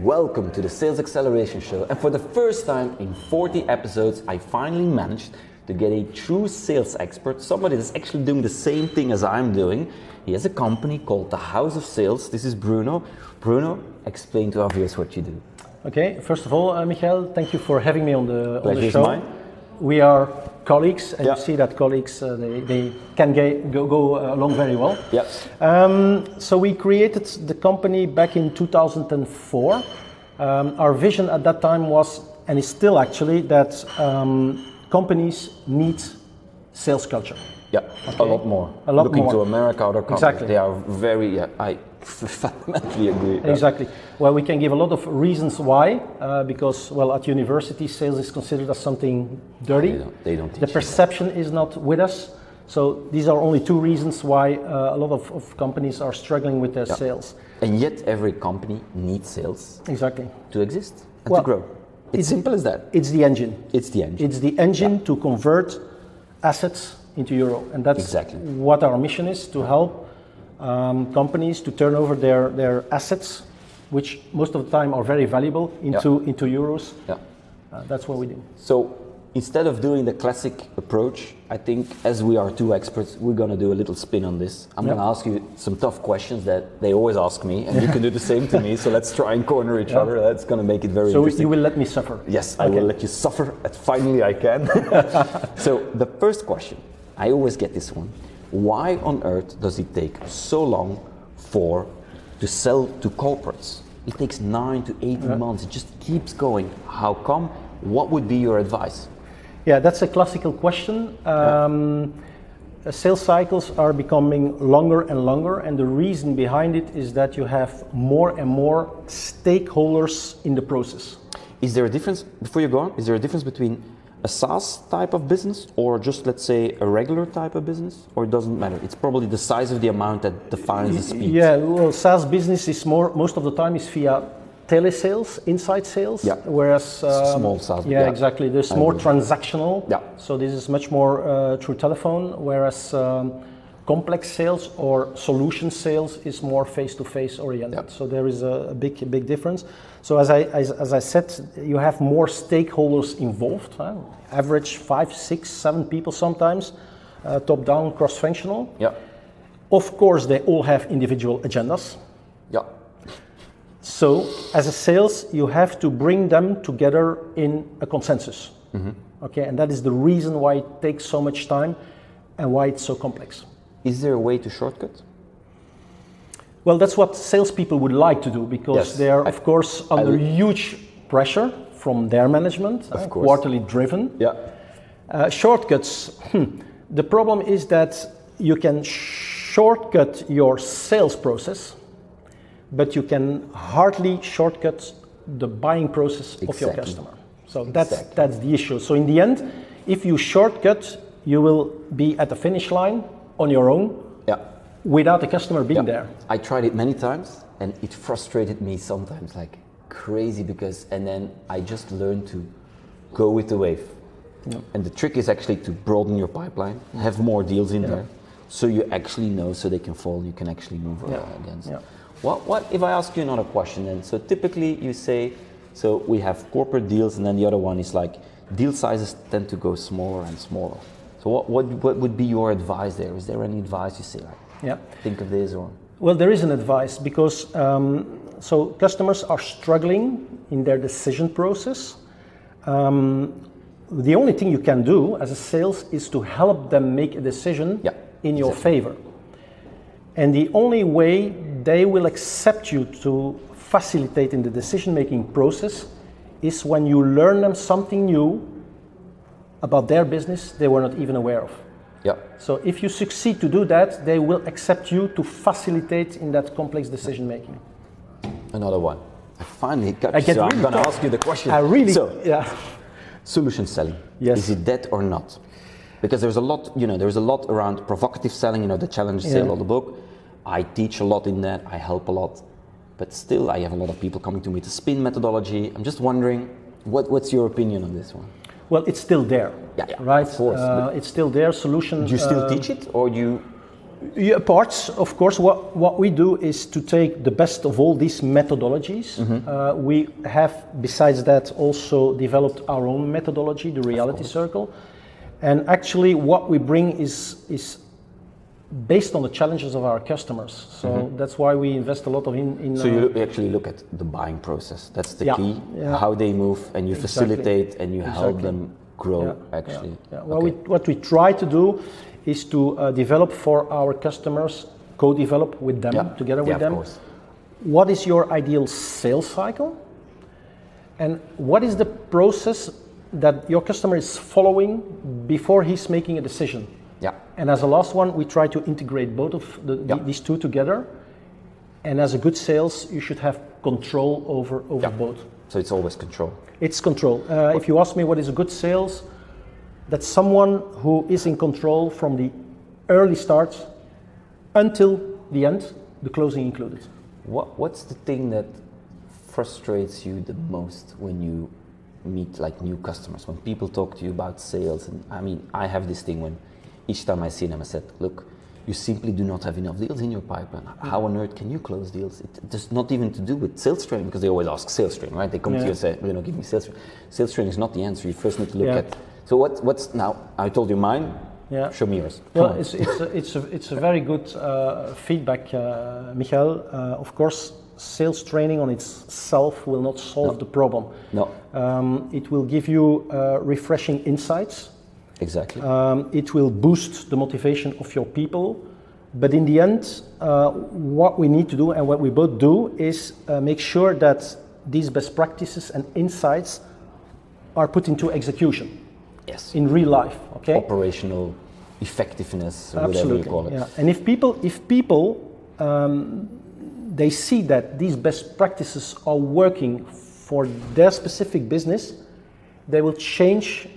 Welcome to the Sales Acceleration Show, and for the first time in 40 episodes I finally managed to get a true sales expert, somebody that's actually doing the same thing as I'm doing. He has a company called the House of Sales. This is Bruno. Bruno, explain to our viewers what you do. Okay, first of all, Michael, thank you for having me on the show. Mine. We are colleagues, and Yeah. you see that colleagues they can go along very well. Yes. So we created the company back in 2004. Our vision at that time was, and is still actually, that companies need sales culture. Yeah, Okay. a lot more. A lot Looking more. to America, other countries, Exactly. they are very, I fundamentally agree. Yeah. Exactly. Well, we can give a lot of reasons why, because, well, at university, sales is considered as something dirty. They don't teach The you perception is not with us. So these are only two reasons why a lot of companies are struggling with their Yeah. sales. And yet every company needs sales Exactly. to exist and Well, to grow. It's simple as that. It's the engine. It's the engine. It's the engine to convert assets into euro. And that's Exactly. what our mission is, to help companies to turn over their assets, which most of the time are very valuable, into euros. Yeah. That's what we do. So instead of doing the classic approach, I think as we are two experts, we're going to do a little spin on this. I'm going to ask you some tough questions that they always ask me, and you can do the same to me. So let's try and corner each other. That's going to make it very So interesting. you will let me suffer? Yes, I will let you suffer, and finally I can. So the first question, I always get this one. Why on earth does it take so long to sell to corporates? It takes 9 to 18 months. It just keeps going. How come? What would be your advice? Yeah, that's a classical question. Sales cycles are becoming longer and longer, and the reason behind it is that you have more and more stakeholders in the process. Is there a difference, before you go on, is there a difference between a SaaS type of business or just, let's say, a regular type of business? Or it doesn't matter? It's probably the size of the amount that defines the speed. Yeah, well, SaaS business is most of the time is via telesales, inside sales, whereas small SaaS. Yeah, exactly. There's more transactional. Yeah. So this is much more through telephone, whereas complex sales or solution sales is more face-to-face oriented. Yeah. So there is a big difference. So as I said, you have more stakeholders involved. Average 5, 6, 7 people sometimes, top-down, cross-functional. Yeah. Of course, they all have individual agendas. Yeah. So, as a sales, you have to bring them together in a consensus. Mm-hmm. Okay, and that is the reason why it takes so much time and why it's so complex. Is there a way to shortcut? Well, that's what salespeople would like to do, because they are, of course, under huge pressure from their management, quarterly driven. Yeah. Shortcuts. The problem is that you can shortcut your sales process, but you can hardly shortcut the buying process of your customer. So that's the issue. So in the end, if you shortcut, you will be at the finish line on your own, without the customer being there. I tried it many times, and it frustrated me sometimes like crazy, and then I just learned to go with the wave. Yeah. And the trick is actually to broaden your pipeline, have more deals in there, so you actually know, so they can fall, you can actually move against. Yeah. What if I ask you another question then? So typically you say, so we have corporate deals, and then the other one is like deal sizes tend to go smaller and smaller. So what would be your advice there? Is there any advice you say, like, think of this or? Well, there is an advice, because so customers are struggling in their decision process. The only thing you can do as a sales is to help them make a decision in your favor. And the only way they will accept you to facilitate in the decision-making process is when you learn them something new about their business they were not even aware of. Yeah. So if you succeed to do that, they will accept you to facilitate in that complex decision-making. Another one. I finally got you, so I'm going to ask you the question. Solution selling. Yes. Is it that or not? Because there's a lot, there's a lot around provocative selling, the challenge sale of the book. I teach a lot in that, I help a lot. But still, I have a lot of people coming to me with the spin methodology. I'm just wondering, what's your opinion on this one? Well, it's still there, right? Of course. It's still there. Solution. Do you still teach it, or do you Yeah, parts, of course. What we do is to take the best of all these methodologies. We have, besides that, also developed our own methodology, the reality circle. And actually, what we bring is based on the challenges of our customers. So that's why we invest a lot of in So you actually look at the buying process. That's the key. Yeah. How they move, and you facilitate and you help them grow. Actually. Yeah. Well, what we try to do is to develop for our customers, co-develop with them, together with them. Of course. What is your ideal sales cycle? And what is the process that your customer is following before he's making a decision? Yeah. And as a last one, we try to integrate both of these two together. And as a good sales, you should have control over both. So it's always control. It's control. If you ask me what is a good sales, that's someone who is in control from the early start until the end, the closing included. What's the thing that frustrates you the most when you meet like new customers? When people talk to you about sales, and I mean, I have this thing when each time I see them, I said, look, you simply do not have enough deals in your pipeline. How on earth can you close deals? It's not even to do with sales training, because they always ask sales training, right? They come to you and say, give me sales training. Sales training is not the answer. You first need to look at. So what's now? I told you mine. Yeah. Show me yours. Well, it's a very good feedback, Michael. Of course, sales training on itself will not solve the problem. No. It will give you refreshing insights. Exactly. It will boost the motivation of your people. But in the end, what we need to do and what we both do is make sure that these best practices and insights are put into execution. Yes. In real life, okay? Operational effectiveness, whatever you call it. Yeah. And if people they see that these best practices are working for their specific business, they will change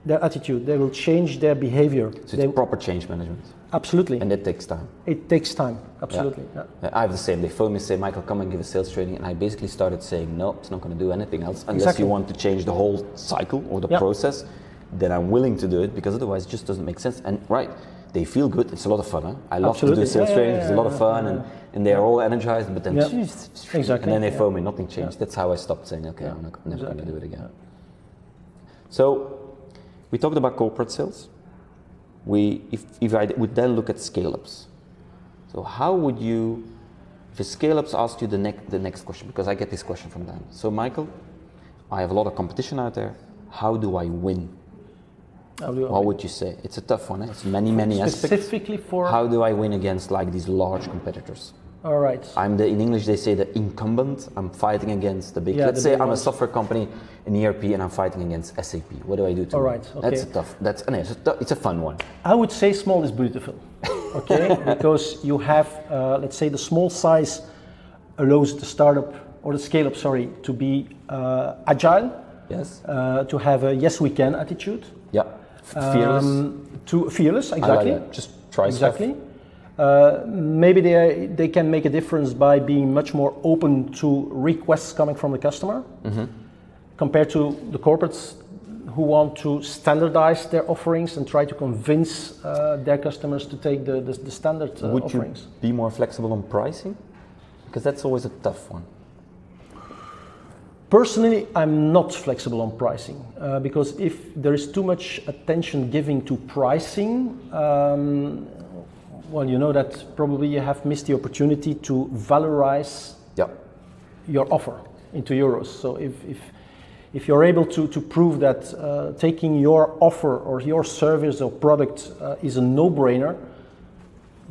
their attitude, they will change their behavior. So it's proper change management. Absolutely. And it takes time. It takes time, absolutely. Yeah. I have the same. They phone me and say, Michael, come and give a sales training. And I basically started saying, no, it's not going to do anything else unless you want to change the whole cycle or the process. Then I'm willing to do it, because otherwise it just doesn't make sense. And they feel good. It's a lot of fun. Huh? I love to do sales training. It's a lot of fun, and they're all energized. But then, and then they phone me. Nothing changed. That's how I stopped saying, okay, I'm never going to do it again. So we talked about corporate sales. If I would then look at scale-ups. So how would you, if a scale-ups asked you the next question, because I get this question from them. So Michael, I have a lot of competition out there. How do I win? What would you say? It's a tough one. It's many aspects. Specifically for... How do I win against like these large competitors? All right. In English they say the incumbent. I'm fighting against the big. Let's say I'm a software company in ERP and I'm fighting against SAP. What do I do to win? Okay. It's a fun one. I would say small is beautiful. Okay, because you have, let's say, the small size allows the startup or the scale-up, to be agile. Yes. To have a yes we can attitude. Yeah. Fearless. Fearless, exactly. I like that. Just try stuff. Maybe they can make a difference by being much more open to requests coming from the customer, compared to the corporates who want to standardize their offerings and try to convince their customers to take the standard offerings. Would you be more flexible on pricing? Because that's always a tough one. Personally, I'm not flexible on pricing because if there is too much attention given to pricing, well, you know that probably you have missed the opportunity to valorize your offer into euros. So if you're able to prove that taking your offer or your service or product is a no-brainer,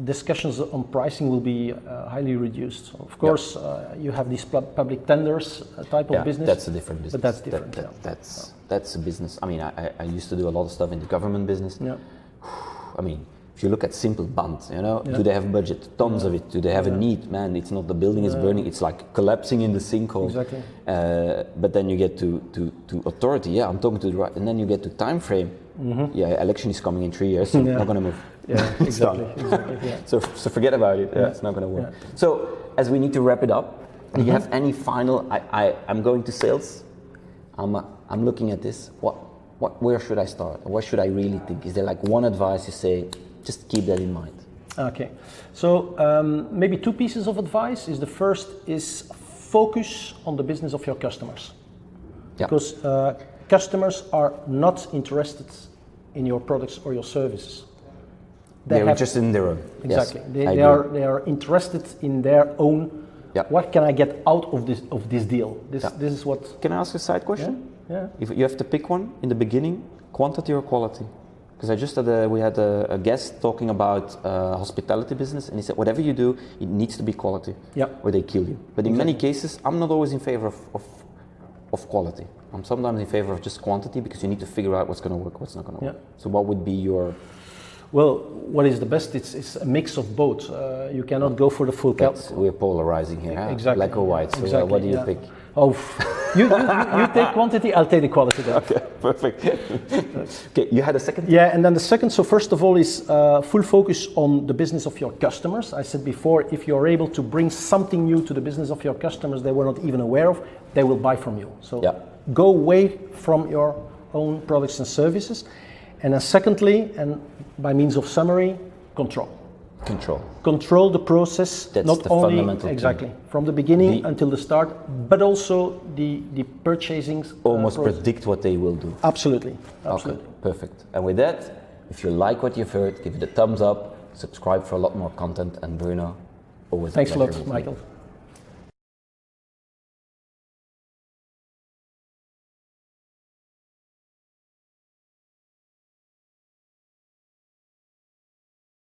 discussions on pricing will be highly reduced. So of course, you have these public tenders type of business. That's a different business. But that's different. That's a business. I mean, I used to do a lot of stuff in the government business. Yeah. I mean, if you look at simple bonds, do they have a budget? Tons of it. Do they have a need? Man, it's not the building is burning. It's like collapsing in the sinkhole. Exactly. But then you get to authority. Yeah, I'm talking to the right. And then you get to time frame. Yeah, election is coming in 3 years. So not going to move. Yeah, exactly. So forget about it. Yeah, it's not going to work. Yeah. So as we need to wrap it up, do you have any final? I'm going to sales. I'm looking at this. Where should I start? What should I really think? Is there like one advice you say? Just keep that in mind. Okay, so maybe two pieces of advice. Is the first is focus on the business of your customers, because customers are not interested in your products or your services. They're interested in their own. Exactly. Yes, they are interested in their own. Yeah. What can I get out of this deal? This is what. Can I ask a side question? Yeah. If you have to pick one in the beginning, quantity or quality? Because I just had we had a guest talking about hospitality business, and he said whatever you do, it needs to be quality, or they kill you. But in many cases, I'm not always in favor of quality. I'm sometimes in favor of just quantity, because you need to figure out what's going to work, what's not going to work. So what would be your? Well, what is the best? It's a mix of both. You cannot go for the full cut. We're polarizing here, exactly. Black or white. So exactly. What do you pick? Oh, you take quantity, I'll take the quality then. Okay, perfect. Okay, you had a second? Yeah, and then the second, so first of all, is full focus on the business of your customers. I said before, if you're able to bring something new to the business of your customers they were not even aware of, they will buy from you. So go away from your own products and services. And then secondly, and by means of summary, control. Control the process. That's not the only fundamental exactly thing. From the beginning until the start, but also the purchasing. Almost predict what they will do. Absolutely. Okay, perfect. And with that, if you like what you've heard, give it a thumbs up, subscribe for a lot more content, and Bruno, always thanks a lot, with Michael. Me.